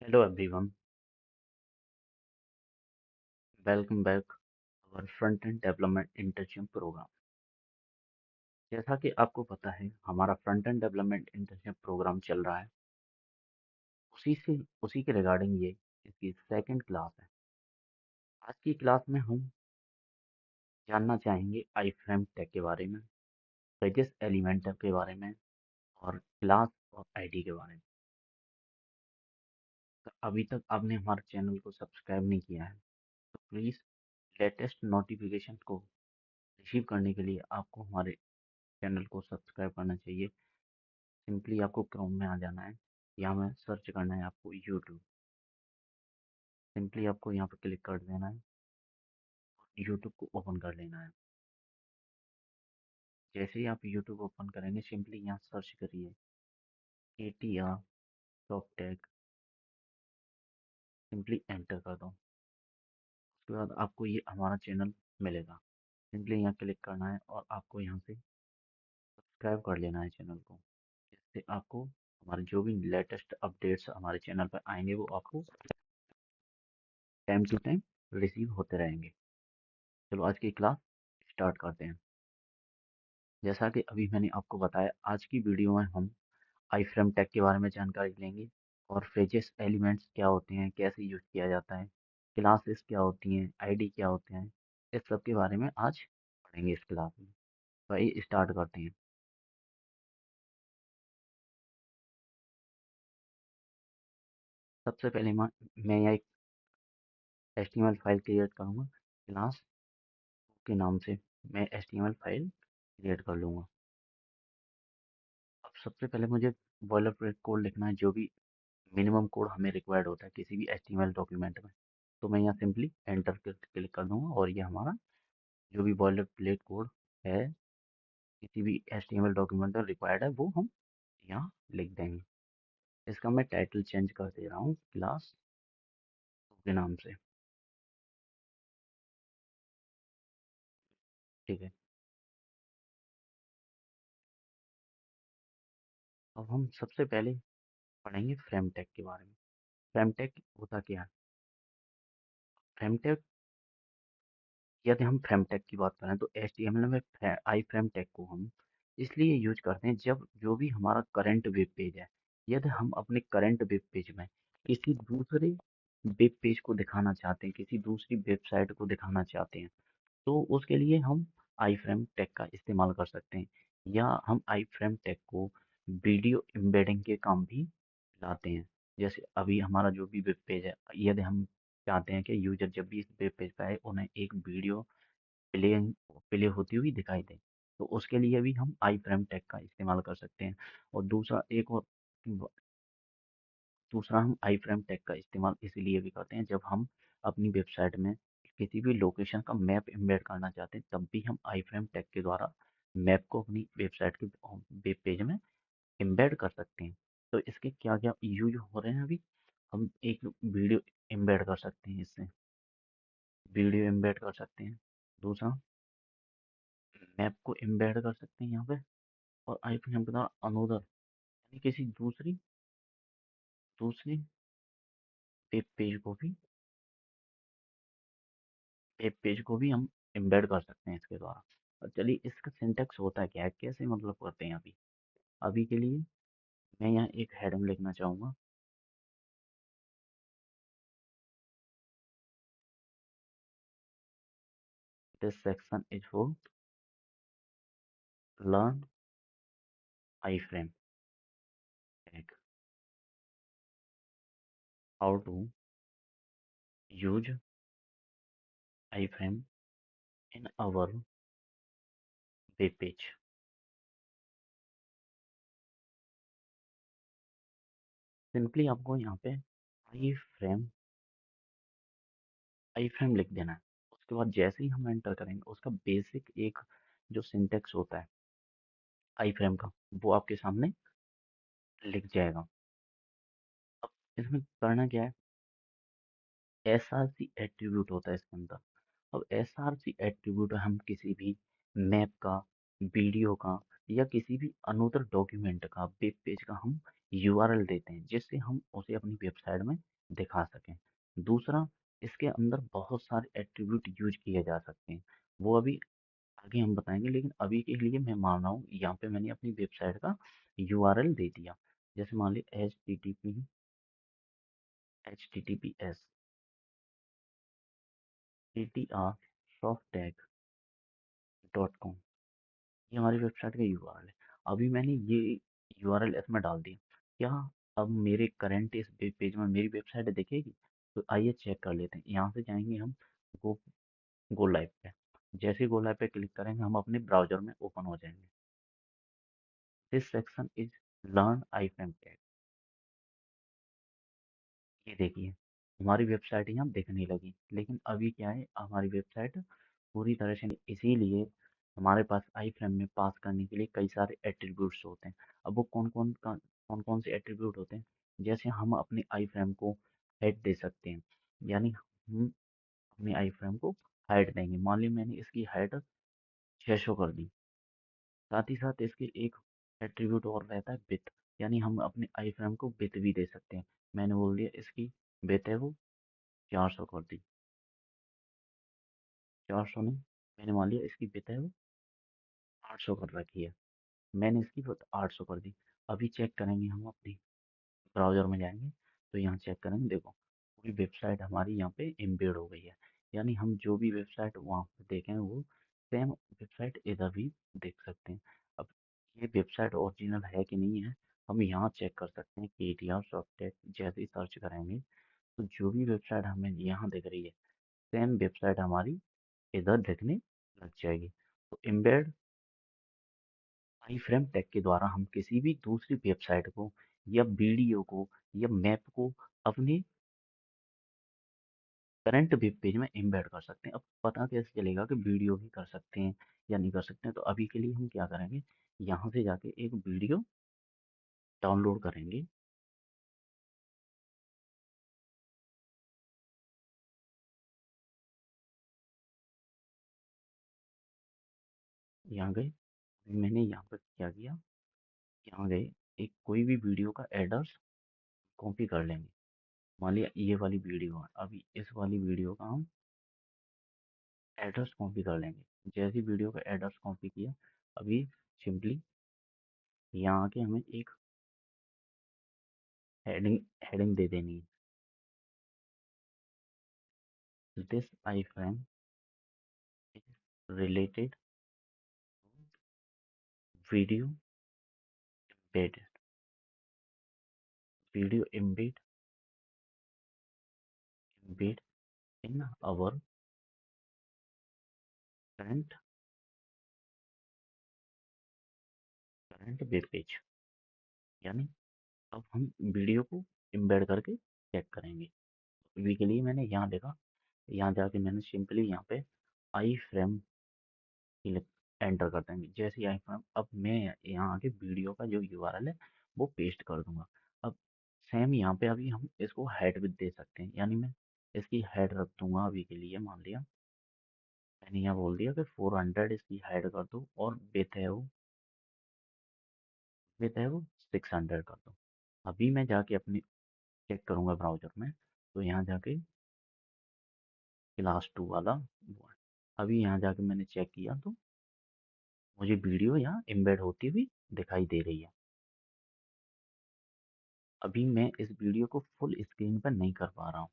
Hello everyone, welcome back our front-end development internship programme. जैसा कि आपको पता है, हमारा फ्रंट-एंड डेवलपमेंट इंटर्नशिप प्रोग्राम चल रहा है। उसी के रिगार्डिंग ये इसकी सेकंड क्लास है। आज की क्लास में हम जानना चाहेंगे आई फ्रेम टैग के बारे में, पेजेस एलिमेंटर के बारे में और क्लास और आईडी के बारे में। तो अभी तक आपने हमारे चैनल को सब्सक्राइब नहीं किया है तो प्लीज़ लेटेस्ट नोटिफिकेशन को रिसीव करने के लिए आपको हमारे चैनल को सब्सक्राइब करना चाहिए। सिंपली आपको क्रोम में आ जाना है, यहाँ में सर्च करना है आपको यूट्यूब। सिंपली आपको यहाँ पर क्लिक कर देना है और यूट्यूब को ओपन कर लेना है। जैसे ही आप यूट्यूब ओपन करेंगे, सिंपली यहाँ सर्च करिए ATR top tag, simply enter कर दो। उसके बाद आपको ये हमारा चैनल मिलेगा। सिंपली यहाँ क्लिक करना है और आपको यहाँ से सब्सक्राइब कर लेना है चैनल को, जिससे आपको हमारे जो भी लेटेस्ट अपडेट्स हमारे चैनल पर आएंगे वो आपको टाइम टू टाइम रिसीव होते रहेंगे। चलो आज की क्लास स्टार्ट करते हैं। जैसा कि अभी मैंने आपको बताया, आज की वीडियो में हम आई फ्रेम टैग के बारे में जानकारी लेंगे और फेजेस एलिमेंट्स क्या होते हैं, कैसे यूज किया जाता है, क्लासेस क्या होती हैं, आईडी क्या होते हैं, इस सब के बारे में आज पढ़ेंगे इस क्लास में। तो आइए स्टार्ट करते हैं। सबसे पहले मैं यहाँ एक HTML फाइल क्रिएट करूँगा। क्लास के नाम से मैं HTML फाइल क्रिएट कर लूँगा। अब सबसे पहले मुझे बॉयलर प्लेट कोड लिखना है, जो भी मिनिमम कोड हमें रिक्वायर्ड होता है किसी भी HTML डॉक्यूमेंट में। तो मैं यहाँ सिंपली एंटर क्लिक कर दूंगा और ये हमारा जो भी बॉयलर प्लेट कोड है किसी भी HTML डॉक्यूमेंट में रिक्वायर्ड है वो हम यहाँ लिख देंगे। इसका मैं टाइटल चेंज कर दे रहा हूँ क्लास के नाम से। ठीक है। अब हम सबसे पहले पढ़ेंगे फ्रेम टैग के बारे में। फ्रेम टैग होता क्या है? फ्रेम टैग, यदि हम फ्रेम टैग की बात करें तो HTML में आई फ्रेम टैग को हम इसलिए यूज करते हैं जब जो भी हमारा करंट वेब पेज है, यदि हम अपने करंट वेब पेज में किसी दूसरे वेब पेज को दिखाना चाहते हैं, किसी दूसरी वेबसाइट को दिखाना चाहते हैं, तो उसके लिए हम आई फ्रेम टैग का इस्तेमाल कर सकते हैं। या हम आई फ्रेम टैग को वीडियो एम्बेडिंग के काम भी लाते हैं। जैसे अभी हमारा जो भी वेब पेज है, यदि हम चाहते हैं कि यूजर जब भी इस वेब पेज पर आए उन्हें एक वीडियो प्ले प्ले होती हुई दिखाई दे, तो उसके लिए भी हम आई फ्रेम टैग का इस्तेमाल कर सकते हैं। और दूसरा हम आई फ्रेम टैग का इस्तेमाल इसीलिए भी करते हैं जब हम अपनी वेबसाइट में किसी भी लोकेशन का मैप एम्बेड करना चाहते हैं, तब भी हम आई फ्रेम टैग के द्वारा मैप को अपनी वेबसाइट के वेब पेज में एम्बेड कर सकते हैं। तो इसके क्या क्या यूज हो रहे हैं अभी? हम एक वीडियो एम्बेड कर सकते हैं, इससे वीडियो एम्बेड कर सकते हैं। दूसरा, मैप को एम्बेड कर सकते हैं यहाँ पे। और आई फ्रेम के द्वारा अनोदर यानी किसी दूसरी दूसरी वेब पेज को भी हम एम्बेड कर सकते हैं इसके द्वारा। और चलिए इसका सिंटेक्स होता है क्या है, कैसे मतलब करते हैं अभी। अभी के लिए मैं यहाँ एक हेडिंग लिखना चाहूँगा। This section is for learn iframe tag, how to use iframe in our web page. Simply आपको यहाँ पे आई फ्रेम लिख देना है। उसके बाद जैसे ही हम एंटर करेंगे, उसका बेसिक एक जो सिंटेक्स होता है आई फ्रेम का, वो आपके सामने लिख जाएगा। अब इसमें करना क्या है, SRC एट्रीब्यूट होता है इसके अंदर। अब SRC एट्रीब्यूट हम किसी भी मैप का, वीडियो का या किसी भी अनदर डॉक्यूमेंट का, वेब पेज का हम यूआरएल देते हैं जिससे हम उसे अपनी वेबसाइट में दिखा सकें। दूसरा, इसके अंदर बहुत सारे एट्रीब्यूट यूज किए जा सकते हैं, वो अभी आगे हम बताएंगे, लेकिन अभी के लिए मैं मान रहा हूँ यहाँ पे मैंने अपनी वेबसाइट का यूआरएल दे दिया। जैसे मान ली https trsoftTag.com, ये हमारी वेबसाइट का यूआरएल है। अभी मैंने ये यूआरएल इसमें डाल दिया, क्या अब मेरे करंट इस पेज में मेरी वेबसाइट दिखेगी? तो आइए चेक कर लेते हैं। यहाँ से जाएंगे हम गो गो लाइव पे। जैसे गो लाइव पे क्लिक करेंगे हम अपने ब्राउजर में ओपन हो जाएंगे। This section is learn iframe tag. ये देखिए हमारी वेबसाइट यहाँ दिखने लगी, लेकिन अभी क्या है, हमारी वेबसाइट पूरी तरह से नहीं, इसीलिए हमारे पास आई फ्रेम में पास करने के लिए कई सारे एट्रीब्यूट्स होते हैं। अब वो कौन कौन से एट्रीब्यूट होते हैं? जैसे हम अपने आई फ्रेम को हेड दे सकते हैं, यानी हम अपने आई फ्रेम को हाइट देंगे। मान ली मैंने इसकी हाइट 600 कर दी। साथ ही साथ इसके एक एट्रीब्यूट और रहता है विड्थ, यानी हम अपने आई फ्रेम को विड्थ भी दे सकते हैं। मैंने बोल दिया इसकी विड्थ है वो 400 कर दी। 400 नहीं, मैंने मान लिया इसकी विड्थ है वो 800 कर रखी है। मैंने इसकी विड्थ 800 कर दी। अभी चेक करेंगे हम अपनी ब्राउज़र में जाएंगे तो यहाँ चेक करेंगे, देखो पूरी वेबसाइट हमारी यहाँ पे एम्बेड हो गई है। यानी हम जो भी वेबसाइट वहाँ पे देखें वो सेम वेबसाइट इधर भी देख सकते हैं। अब ये वेबसाइट ओरिजिनल है कि नहीं है, हम यहाँ चेक कर सकते हैं। KTR सॉफ्टटेक जैसे ही सर्च करेंगे तो जो भी वेबसाइट हमें यहाँ दिख रही है सेम वेबसाइट हमारी इधर दिखने लग जाएगी। तो एम्बेड आई फ्रेम टैग के द्वारा हम किसी भी दूसरी वेबसाइट को या वीडियो को या मैप को अपने करंट वेब पेज में एम्बेड कर सकते हैं। अब पता कैसे चलेगा कि वीडियो भी कर सकते हैं या नहीं कर सकते हैं? तो अभी के लिए हम क्या करेंगे, यहाँ से जाके एक वीडियो डाउनलोड करेंगे। यहाँ गए, अभी मैंने यहाँ पर क्या किया, यहाँ गए, एक कोई भी वीडियो का एड्रेस कॉपी कर लेंगे। मान लिया ये वाली वीडियो है, अभी इस वाली वीडियो का हम एड्रेस कॉपी कर लेंगे। जैसी वीडियो का एड्रेस कॉपी किया, अभी सिंपली यहाँ आके हमें एक हेडिंग हेडिंग दे देनी है। This I frame is related video embedded, video embed in our current current web page. यानी अब हम वीडियो को एम्बेड करके चेक करेंगे। अभी के लिए मैंने यहाँ देखा, यहाँ जाके मैंने सिंपली यहाँ पे आई फ्रेम एंटर कर देंगे। जैसे आई फ्रेम, अब मैं यहाँ आके वीडियो का जो यूआरएल है वो पेस्ट कर दूंगा। अब सेम यहाँ पे अभी हम इसको हेड भी दे सकते हैं, यानी मैं इसकी हेड रख दूंगा। अभी के लिए मान लिया मैंने यहाँ बोल दिया कि 400 इसकी हेड कर दो और विथ है वो 600 कर दो। अभी मैं जाके अपनी चेक करूंगा ब्राउजर में, तो यहाँ जाके क्लास 2 वाला वो है। अभी यहाँ जाके मैंने चेक किया तो मुझे वीडियो यहाँ एम्बेड होती हुई दिखाई दे रही है। अभी मैं इस वीडियो को फुल स्क्रीन पर नहीं कर पा रहा हूँ,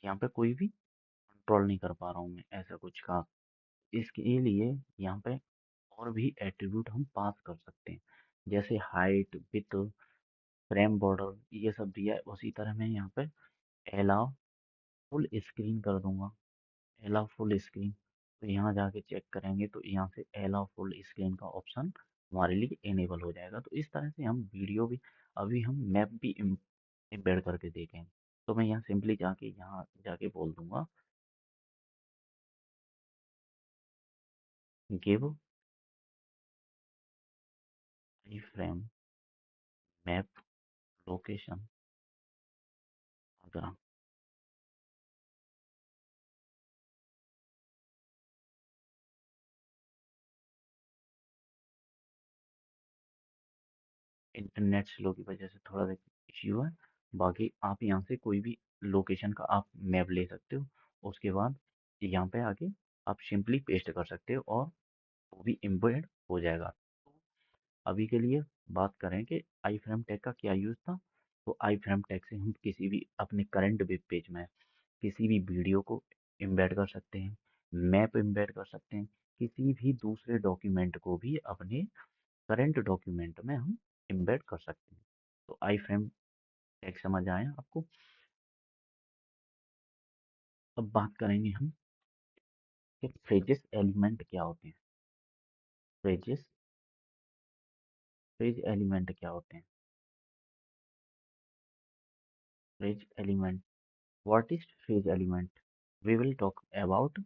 यहाँ पे कोई भी कंट्रोल नहीं कर पा रहा हूँ मैं ऐसा कुछ का। इसके लिए यहाँ पे और भी एट्रीब्यूट हम पास कर सकते हैं, जैसे हाइट, विड्थ, फ्रेम बॉर्डर, ये सब दिया है। उसी तरह मैं यहाँ पे अलाउ फुल स्क्रीन कर दूंगा। अलाउ फुल स्क्रीन, तो यहाँ जाके चेक करेंगे तो यहाँ से अलाउ फुल स्क्रीन का ऑप्शन हमारे लिए इनेबल हो जाएगा। तो इस तरह से हम वीडियो भी, अभी हम मैप भी एम्बेड करके देखेंगे। तो मैं यहाँ सिंपली जाके यहाँ जाके बोल दूंगा give I frame map location Agra. Internet slow की वजह से थोड़ा इश्यू है। बाकी आप यहाँ से कोई भी लोकेशन का आप मैप ले सकते हो, उसके बाद यहाँ पे आके आप सिंपली पेस्ट कर सकते हो और वो भी एम्बेड हो जाएगा। तो अभी के लिए बात करें कि आई फ्रेम टैग का क्या यूज़ था। तो आई फ्रेम टैग से हम किसी भी अपने करंट वेब पेज में किसी भी वीडियो को एम्बेड कर सकते हैं, मैप एम्बेड कर सकते हैं, किसी भी दूसरे डॉक्यूमेंट को भी अपने करंट डॉक्यूमेंट में हम एम्बेड कर सकते हैं। तो आई फ्रेम टैग समझ आया आपको। अब बात करेंगे हम कि फ्रेजेस एलिमेंट क्या होते हैं। फ्रेजेस फ्रेज एलिमेंट क्या होते हैं। Phrase element, what is phrase element. We will talk about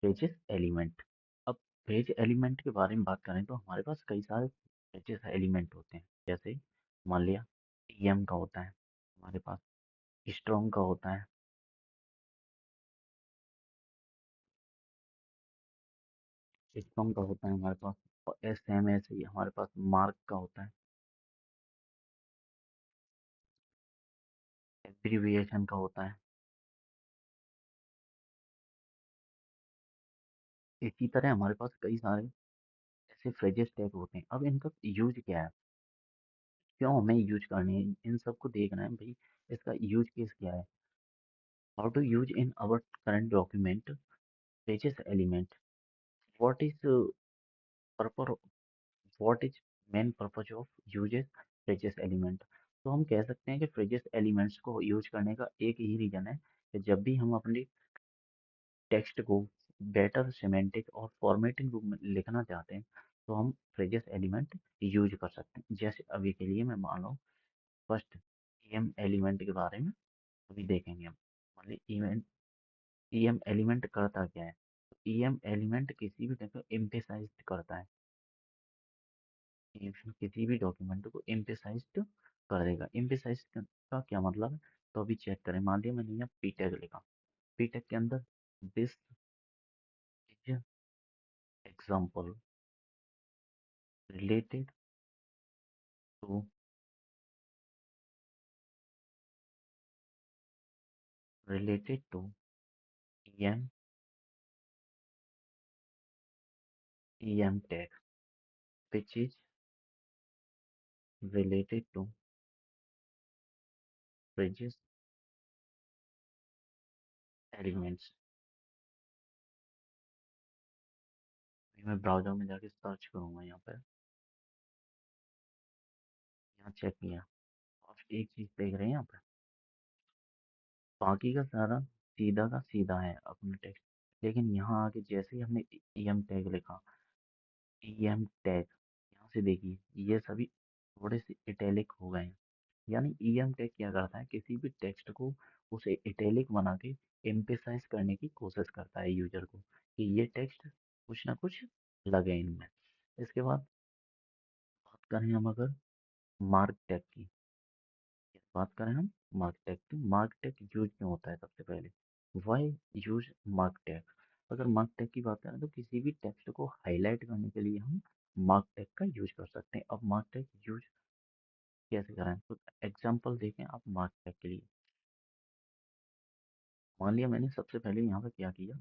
phrases element. अब फ्रेज एलिमेंट के बारे में बात करें तो हमारे पास कई सारे फ्रेजेस एलिमेंट होते हैं। जैसे मान लिया टीएम का होता है हमारे पास, स्ट्रॉन्ग का होता है, स्ट्रॉन्ग का होता है हमारे पास, और एस एम एस हमारे पास मार्क का होता है, एब्रीविएशन का होता है। इसी तरह हमारे पास कई सारे ऐसे फ्रेजेस टैग होते हैं। अब इनका यूज क्या है, क्यों हमें यूज करनी है, इन सबको देखना है भाई, इसका यूज केस क्या है। How to use in our current document phrases element, what is purpose, what is main purpose of uses phrases element. तो हम कह सकते हैं कि फ्रेजेस एलिमेंट्स को यूज करने का एक ही रीजन है कि जब भी हम अपने टेक्स्ट को बेटर सिमेंटिक और फॉर्मेटिंग रूप में लिखना चाहते हैं तो हम फ्रेजेस एलिमेंट यूज कर सकते हैं। जैसे अभी के लिए मैं मान लो फर्स्ट ईएम एलिमेंट के बारे में अभी देखेंगे हम। मान ली इवेंट ईएम एलिमेंट करता क्या है। ईएम एलिमेंट किसी भी टाइप का एम्फेसाइज करता है, किसी भी डॉक्यूमेंट को एम्फेसाइज कर देगा। एम्फेसाइज का क्या मतलब है, तो अभी चेक करें। मान लिया मैंने यहाँ पी टैग लिखा, पी टैग के अंदर this is example related to, related to em em tag which is related to pages elements। मैं ब्राउजर में जाके सर्च करूंगा, यहाँ पर यहाँ चेक किया और एक चीज देख रहे हैं यहाँ पर, बाकी का सारा सीधा का सीधा है अपना टेक्स्ट, लेकिन यहाँ आके जैसे ही हमने em टैग लिखा, em टैग यहाँ से देखिए ये सभी थोड़े से इटैलिक हो गए हैं। यानी ईएम टैग क्या करता है, किसी भी टेक्स्ट को उसे इटैलिक बना के एम्फेसाइज करने की कोशिश करता है यूजर को कि ये टेक्स्ट कुछ ना कुछ लगे इनमें। इसके बाद बात करें हम अगर मार्क टैग की, बात करें हम मार्क टैग की, मार्क टैग यूज क्यों होता है सबसे पहले, वाई यूज मार्क टैग। अगर मार्क टैग की बात करें तो किसी भी टेक्स्ट को हाईलाइट करने के लिए हम मार्क टैग का यूज कर सकते हैं। अब मार्क टैग यूज कैसे करें, तो एग्जाम्पल देखें आप मार्क टैग के लिए। मान लिया मैंने सबसे पहले यहाँ पे क्या किया,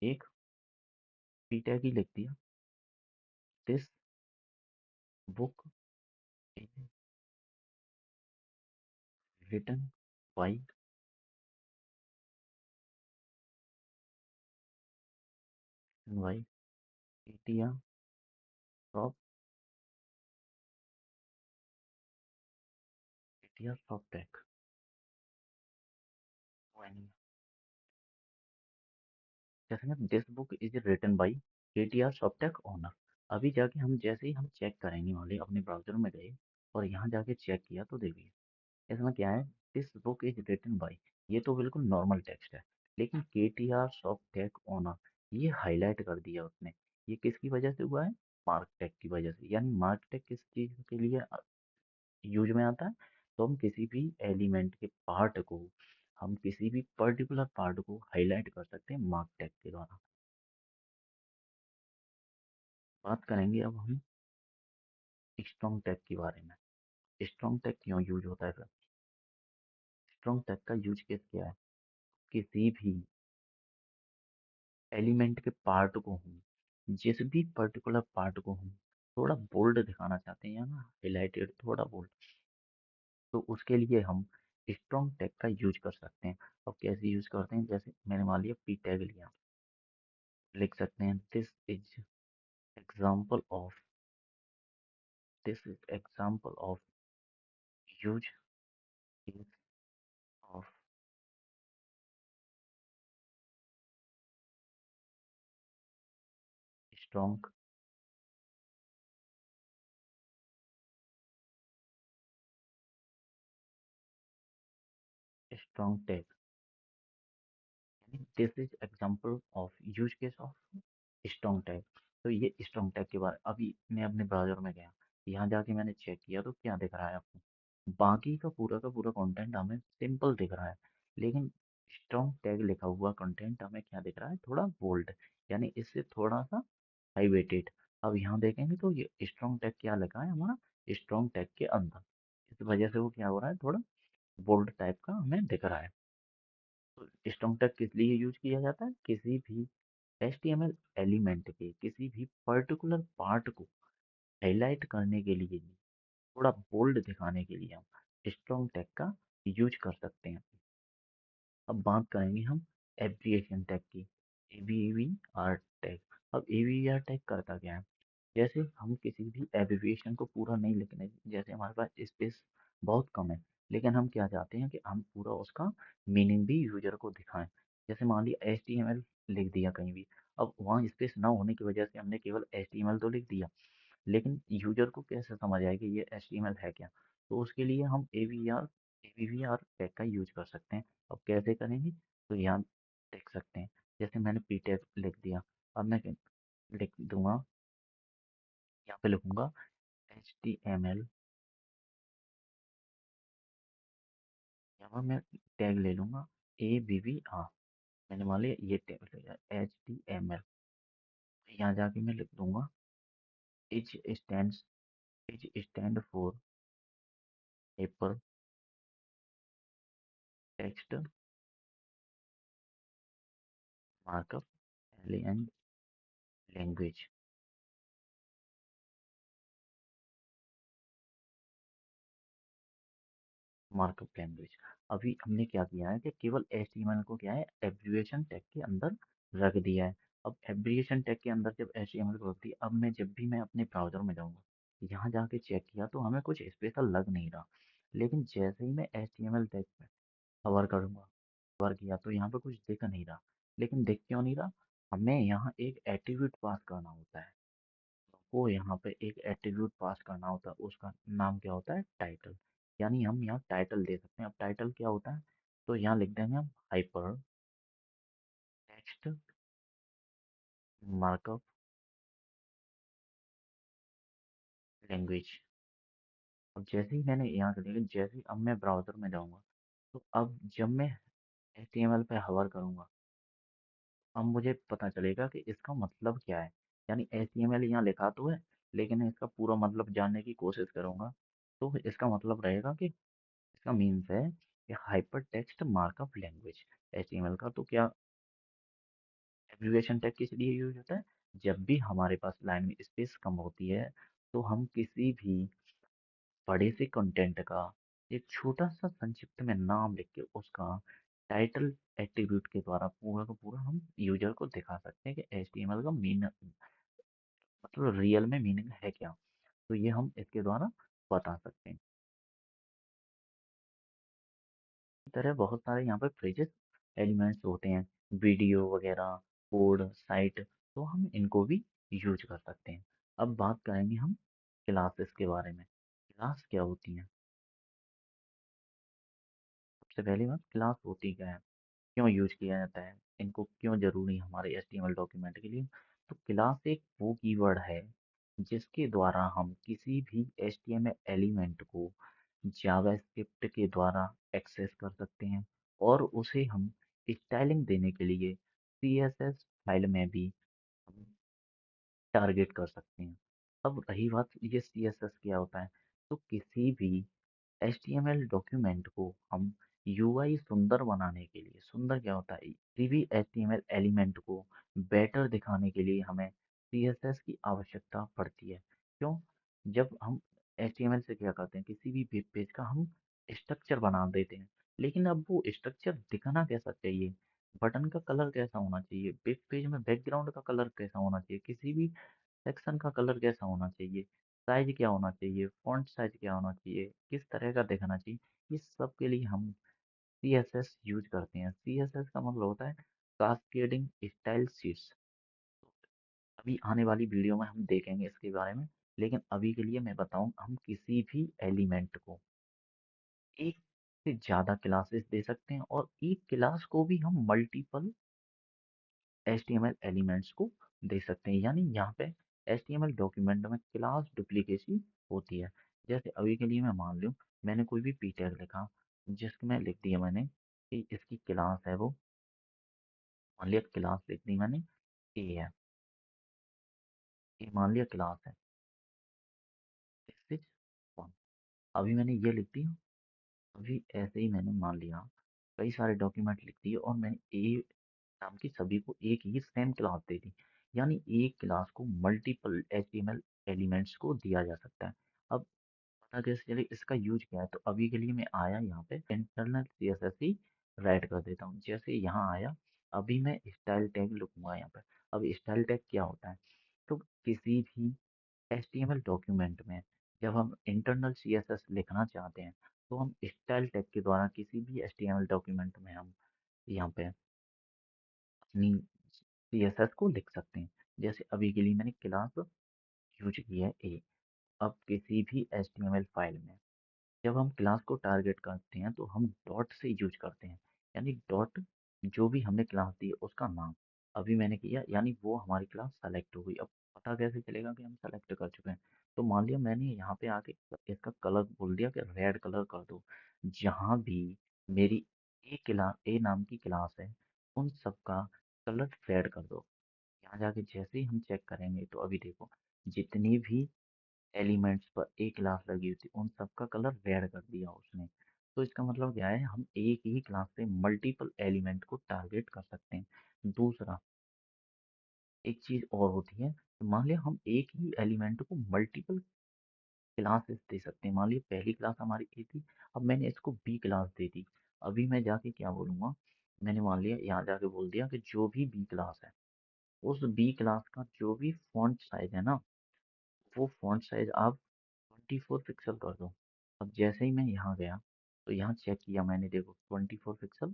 एक पी टैग ही लिख दिया, this book is written by by Atiya soft, Atiya soft tag. जैसे ना this book is written by ATR softtech owner. अभी जाके हम जैसे ही हम चेक करेंगे, वाले अपने ब्राउजर में गए और यहाँ जाके चेक किया तो देखिए इसमें क्या है, this book is written by, ये तो बिल्कुल नॉर्मल टेक्स्ट है, लेकिन के टी आर सॉफ्ट टैग ओनर ये हाईलाइट कर दिया उसने। ये किसकी वजह से हुआ है, मार्क टैग की वजह से। यानी मार्क टैग किस चीज के लिए यूज में आता है, तो हम किसी भी एलिमेंट के पार्ट को, हम किसी भी पर्टिकुलर पार्ट को हाईलाइट कर सकते हैं मार्क टैग के द्वारा। बात करेंगे अब हम स्ट्रॉन्ग टैग के बारे में। स्ट्रॉन्ग टैग क्यों यूज होता है फिर? स्ट्रॉन्ग टैग का यूज केस क्या है? किसी भी एलिमेंट के पार्ट को हम, जिस भी पर्टिकुलर पार्ट को हम थोड़ा बोल्ड दिखाना चाहते हैं या ना हाईलाइटेड थोड़ा बोल्ड, तो उसके लिए हम स्ट्रॉन्ग टैग का यूज कर सकते हैं। अब कैसे यूज करते हैं? जैसे मैंने मान लिया पी टैग लिया, लिख सकते हैं example of this is example of use case of strong strong tag. This is example of use case of strong tag. तो ये स्ट्रॉन्ग टैग के बारे, अभी मैं अपने ब्राउजर में गया, यहाँ जाके मैंने चेक किया तो क्या दिख रहा है आपको? बाकी का पूरा कंटेंट हमें सिंपल दिख रहा है, लेकिन स्ट्रॉन्ग टैग लिखा हुआ कंटेंट हमें क्या दिख रहा है? थोड़ा बोल्ड, यानी इससे थोड़ा सा हाई वेटेड। अब यहाँ देखेंगे तो ये स्ट्रॉन्ग टैग क्या लिखा है हमारा? स्ट्रॉन्ग टैग के अंदर, इस वजह से वो क्या हो रहा है? थोड़ा बोल्ड टाइप का हमें दिख रहा है। तो स्ट्रॉन्ग टैग किस लिए यूज किया जाता है? किसी भी HTML एलिमेंट के किसी भी पर्टिकुलर पार्ट को हाईलाइट करने के लिए, थोड़ा बोल्ड दिखाने के लिए हम स्ट्रॉन्ग टैग का यूज कर सकते हैं। अब बात करेंगे हम एब्रिएशन टैग की, ABVR टैग। अब ABVR टैग करता क्या है? जैसे हम किसी भी एब्रिविएशन को पूरा नहीं लिखने, जैसे हमारे पास स्पेस बहुत कम है, लेकिन हम क्या चाहते हैं कि हम पूरा उसका मीनिंग भी यूजर को दिखाएं। जैसे मान लिया HTML लिख दिया कहीं भी, अब वहाँ स्पेस ना होने की वजह से हमने केवल HTML तो लिख दिया, लेकिन यूजर को कैसे समझ आए कि ये HTML है क्या? तो उसके लिए हम ABVR टैग का यूज कर सकते हैं। अब कैसे करेंगे? तो यहाँ देख सकते हैं, जैसे मैंने पी टैग लिख दिया, अब मैं लिख दूंगा, यहाँ पे लिखूंगा HTML, यहाँ मैं टैग ले लूंगा ABVR। मैंने मान लिया ये टैग ले लिया HTML, यहाँ जाके मैं लिख दूंगा is stand is stand for hyper text markup language. Markup language. अभी हमने क्या किया है कि केवल HTML को क्या है, एब्रिविएशन टैग के अंदर रख दिया है। अब एब्रिविएशन टैग के अंदर जब HTML को रख दिया, अब मैं जब भी मैं अपने ब्राउजर में जाऊंगा, यहाँ जाके चेक किया तो हमें कुछ स्पेशल लग नहीं रहा, लेकिन जैसे ही मैं HTML टैग पे कवर करूंगा, कवर किया तो यहाँ पे कुछ दिख नहीं रहा। लेकिन दिख क्यों नहीं रहा? हमें यहाँ एक एट्रीब्यूट पास करना होता है, को यहाँ पे एक एट्रीब्यूट पास करना होता है, उसका नाम क्या होता है? टाइटल। यानी हम यहाँ टाइटल दे सकते हैं। अब टाइटल क्या होता है? तो यहाँ लिख देंगे हम हाइपर टेक्स्ट मार्कअप लैंग्वेज। अब जैसे ही मैंने यहाँ कर दिया, जैसे ही अब मैं ब्राउजर में जाऊँगा, तो अब जब मैं HTML पे हवर करूँगा, अब मुझे पता चलेगा कि इसका मतलब क्या है। यानी HTML यहाँ लिखा तो है, लेकिन इसका पूरा मतलब जानने की कोशिश करूँगा, तो इसका मतलब रहेगा कि इसका मीन्स है कि hyper text markup language HTML का। तो क्या एब्रिविएशन टैग किस लिए यूज होता है? जब भी हमारे पास लाइन में स्पेस कम होती है, तो हम किसी भी बड़े से कंटेंट का एक छोटा सा संक्षिप्त में नाम लिख के उसका टाइटल एट्रीब्यूट के द्वारा पूरा का पूरा हम यूजर को दिखा सकते हैं कि HTML का मीन मतलब रियल में मीनिंग है क्या। तो ये हम इसके द्वारा बता सकते हैं। इस तरह बहुत सारे यहाँ पर फ्रेजेस एलिमेंट्स होते हैं, वीडियो वगैरह, कोड, साइट, तो हम इनको भी यूज कर सकते हैं। अब बात करेंगे हम क्लासेस के बारे में। क्लास क्या होती है? सबसे पहली बात, क्लास होती क्या है, क्यों यूज किया जाता है, इनको क्यों जरूरी है हमारे HTML डॉक्यूमेंट के लिए? तो क्लास एक वो कीवर्ड है जिसके द्वारा हम किसी भी HTML एलिमेंट को जावास्क्रिप्ट के द्वारा एक्सेस कर सकते हैं, और उसे हम स्टाइलिंग देने के लिए CSS फाइल में भी हम टारगेट कर सकते हैं। अब रही बात ये CSS क्या होता है, तो किसी भी HTML डॉक्यूमेंट को हम UI सुंदर बनाने के लिए, सुंदर क्या होता है, किसी भी HTML एलिमेंट को बेटर दिखाने के लिए हमें CSS की आवश्यकता पड़ती है। क्यों? जब हम HTML से क्या करते हैं, किसी भी वेब पेज का हम स्ट्रक्चर बना देते हैं, लेकिन अब वो स्ट्रक्चर दिखना कैसा चाहिए, बटन का कलर कैसा होना चाहिए, वेब पेज में बैकग्राउंड का कलर कैसा होना चाहिए, किसी भी सेक्शन का कलर कैसा होना चाहिए, साइज क्या होना चाहिए, फॉन्ट साइज क्या होना चाहिए, किस तरह का दिखना चाहिए, इस सब के लिए हम CSS यूज करते हैं। CSS का मतलब होता है कास्केडिंग स्टाइल शीट्स। अभी आने वाली वीडियो में हम देखेंगे इसके बारे में, लेकिन अभी के लिए मैं बताऊं, हम किसी भी एलिमेंट को एक से ज़्यादा क्लासेस दे सकते हैं, और एक क्लास को भी हम मल्टीपल HTML एलिमेंट्स को दे सकते हैं। यानी यहाँ पे HTML डॉक्यूमेंट में क्लास डुप्लीकेसी होती है। जैसे अभी के लिए मैं मान लूँ, मैंने कोई भी पी टैग लिखा, जिसमें लिख दिया मैंने कि इसकी क्लास है वो, मान लिया क्लास लिख दी मैंने ए है, ये मान लिया क्लास है, दिस इज वन। अभी मैंने ये लिख दिया, अभी ऐसे ही मैंने मान लिया कई सारे डॉक्यूमेंट लिख दिए, और मैंने ए नाम की सभी को एक ही सेम क्लास दे दी। यानी एक क्लास को मल्टीपल HTML एलिमेंट्स को दिया जा सकता है। अब पता कैसे चले इसका यूज क्या है, तो अभी के लिए मैं आया यहाँ पे इंटरनल CSS ही राइट कर देता हूँ। जैसे यहाँ आया, अभी मैं स्टाइल टैग लिखूंगा यहाँ पे। अब स्टाइल टैग क्या होता है, तो किसी भी HTML डॉक्यूमेंट में जब हम इंटरनल CSS लिखना चाहते हैं, तो हम स्टाइल टैग के द्वारा किसी भी HTML डॉक्यूमेंट में हम यहाँ पे अपनी CSS को लिख सकते हैं। जैसे अभी के लिए मैंने क्लास यूज की है ए। अब किसी भी HTML फाइल में जब हम क्लास को टारगेट करते हैं, तो हम डॉट से यूज करते हैं। यानी डॉट, जो भी हमने क्लास दी है उसका नाम अभी मैंने किया, यानी वो हमारी क्लास सेलेक्ट हो गई। अब पता कैसे चलेगा कि हम सेलेक्ट कर चुके हैं, तो मान लिया मैंने यहाँ पे आके इसका कलर बोल दिया कि रेड कलर कर दो। जहाँ भी मेरी ए नाम की क्लास है, उन सब का कलर रेड कर दो। यहाँ जाके जैसे ही हम चेक करेंगे, तो अभी देखो, जितनी भी एलिमेंट्स पर एक क्लास लगी हुई थी, उन सब का कलर रेड कर दिया उसने। तो इसका मतलब क्या है, हम एक ही क्लास से मल्टीपल एलिमेंट को टारगेट कर सकते हैं। दूसरा, एक चीज और होती है, तो मान लिया हम एक ही एलिमेंट को मल्टीपल क्लासेस दे सकते हैं। मान लिया पहली क्लास हमारी ए थी, अब मैंने इसको बी क्लास दे दी। अभी मैं जाके क्या बोलूंगा, मैंने मान लिया यहाँ जाके बोल दिया कि जो भी बी क्लास है, उस बी क्लास का जो भी फॉन्ट साइज है ना, वो फॉन्ट साइज आप 24 पिक्सल कर दो। अब जैसे ही मैं यहाँ गया, तो यहाँ चेक किया मैंने, देखो 24 पिक्सल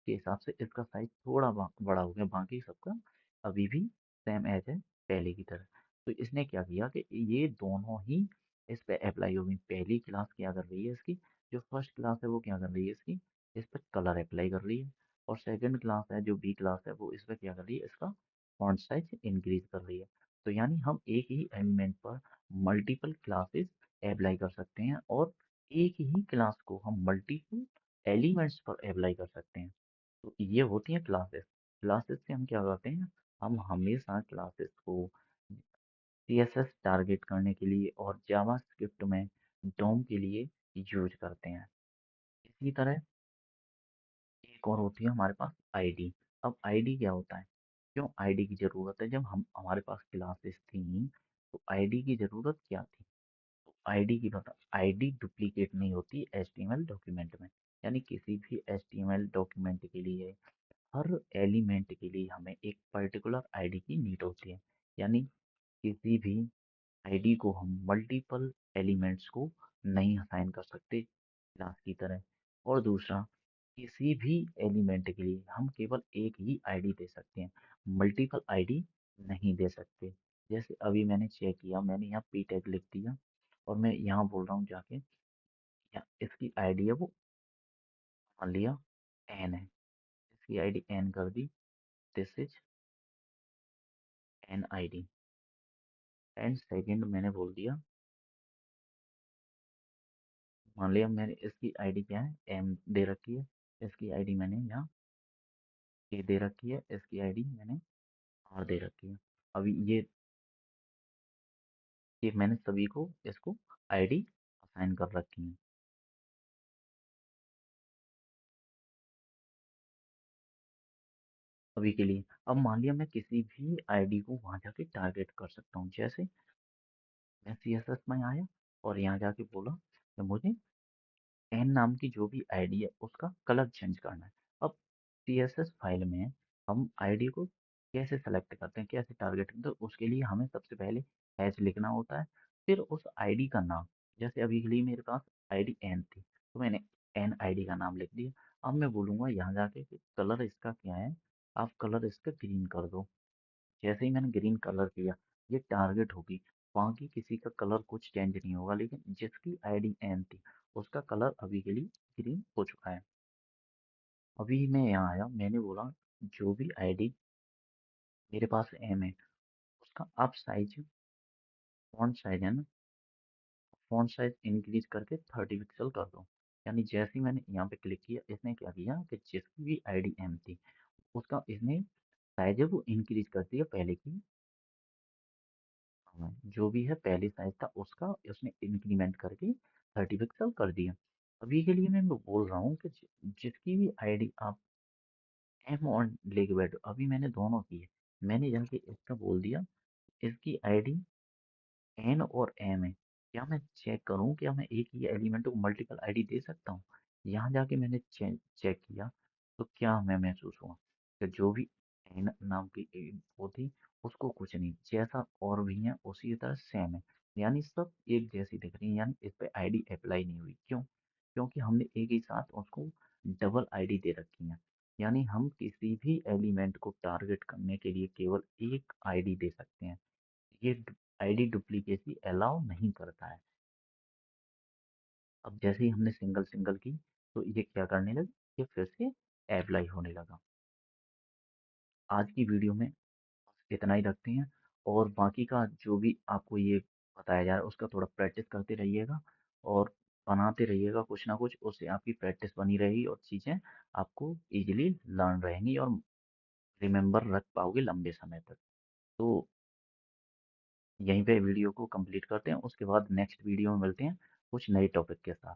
के हिसाब से इसका साइज थोड़ा बड़ा हो गया, बाकी सबका अभी भी सेम एज है पहले की तरह। तो इसने क्या किया कि ये दोनों ही इस पे अप्लाई होगी। पहली क्लास क्या कर रही है इसकी, जो फर्स्ट क्लास है वो क्या कर रही है इसकी, इस पर कलर अप्लाई कर रही है। और सेकंड क्लास है जो बी क्लास है, वो इस पर क्या कर रही है, इसका फॉन्ट साइज इंक्रीज कर रही है। तो यानी हम एक ही एलिमेंट पर मल्टीपल क्लासेस अप्लाई कर सकते हैं, और एक ही क्लास को हम मल्टीपल एलिमेंट्स पर अप्लाई कर सकते हैं। तो ये होती हैं क्लासेस। क्लासेस से हम क्या करते हैं, हम हमेशा क्लासेस को CSS टारगेट करने के लिए और जावास्क्रिप्ट में डोम के लिए यूज करते हैं। इसी तरह एक और होती है हमारे पास आईडी। अब आईडी क्या होता है, क्यों आईडी की ज़रूरत है, जब हम हमारे पास क्लासेस थी, तो आईडी की ज़रूरत क्या थी, आईडी की बता, आईडी डुप्लीकेट नहीं होती HTML डॉक्यूमेंट में। यानी किसी भी HTML डॉक्यूमेंट के लिए, हर एलिमेंट के लिए हमें एक पर्टिकुलर आईडी की नीड होती है। यानी किसी भी आईडी को हम मल्टीपल एलिमेंट्स को नहीं असाइन कर सकते क्लास की तरह। और दूसरा, किसी भी एलिमेंट के लिए हम केवल एक ही आईडी दे सकते हैं, मल्टीपल आईडी नहीं दे सकते। जैसे अभी मैंने चेक किया, मैंने यहाँ पी टैग लिख दिया, और मैं यहाँ बोल रहा हूँ जाके, इसकी आईडी है वो, मान लिया एन है, इसकी आईडी एन कर दी, this is an ID. And second मैंने बोल दिया, मान लिया मैंने इसकी आईडी क्या है, एम दे रखी है, इसकी आईडी मैंने यहाँ ए दे रखी है, इसकी आईडी मैंने आर दे रखी है। अभी ये कि मैंने सभी को इसको आईडी असाइन कर रखी है अभी के लिए। अब मान लिया मैं किसी भी आईडी को वहां जाके टारगेट कर सकता हूँ, जैसे मैं सीएसएस में आया और यहाँ जाके बोला कि मुझे एन नाम की जो भी आईडी है उसका कलर चेंज करना है। अब सीएसएस फाइल में हम आईडी को कैसे सेलेक्ट करते हैं, कैसे टारगेट करते हैं, तो उसके लिए हमें सबसे पहले हैश लिखना होता है। फिर उस आईडी का नाम, जैसे अभी के लिए मेरे पास आईडी एन थी तो मैंने एन आईडी का नाम लिख दिया। अब मैं बोलूँगा यहाँ जाके कि कलर इसका क्या है, आप कलर इसका ग्रीन कर दो। जैसे ही मैंने ग्रीन कलर किया, ये टारगेट होगी, बाकी किसी का कलर कुछ चेंज नहीं होगा, लेकिन जिसकी आईडी एन थी उसका कलर अभी के लिए ग्रीन हो चुका है। अभी मैं यहाँ आया, मैंने बोला जो भी आईडी मेरे पास एम है उसका आप साइज, फॉन्ट साइज है ना, फॉन्ट साइज इंक्रीज करके 30 पिक्सल कर दो। यानी जैसे ही मैंने यहाँ पे क्लिक किया, इसने क्या किया कि जिसकी भी आईडी एम थी उसका इसने साइज है वो इंक्रीज कर दिया पहले की। हाँ, जो भी है पहले साइज था उसका उसने इंक्रीमेंट करके 30 पिक्सल कर दिया। अभी के लिए मैं बोल रहा हूँ कि जिसकी भी आईडी आप एम और लेके बैठो, अभी मैंने दोनों की है, मैंने जाके इसका बोल दिया इसकी आईडी एन और एम है, क्या मैं चेक करूं क्या मैं एक ही एलिमेंट को मल्टीपल आईडी दे सकता हूँ। यहाँ जाके मैंने चेक किया तो क्या हमें महसूस हुआ कि जो भी एन नाम की वो थी उसको कुछ नहीं, जैसा और भी है उसी तरह सेम है, यानी सब एक जैसी दिख रही है, यानी इस पे आईडी अप्लाई नहीं हुई। क्यों? क्योंकि हमने एक ही साथ उसको डबल आईडी दे रखी है। यानी हम किसी भी एलिमेंट को टारगेट करने के लिए केवल एक आईडी दे सकते हैं, ये आईडी डुप्लीकेसी अलाउ नहीं करता है। अब जैसे ही हमने सिंगल सिंगल की तो ये क्या करने लगा, ये फिर से अप्लाई होने लगा। आज की वीडियो में इतना ही रखते हैं, और बाकी का जो भी आपको ये बताया जा रहा है उसका थोड़ा प्रैक्टिस करते रहिएगा और बनाते रहिएगा कुछ ना कुछ, उससे आपकी प्रैक्टिस बनी रहेगी और चीज़ें आपको इजीली लर्न रहेंगी और रिमेम्बर रख पाओगे लंबे समय तक। तो यहीं पे वीडियो को कंप्लीट करते हैं, उसके बाद नेक्स्ट वीडियो में मिलते हैं कुछ नए टॉपिक के साथ।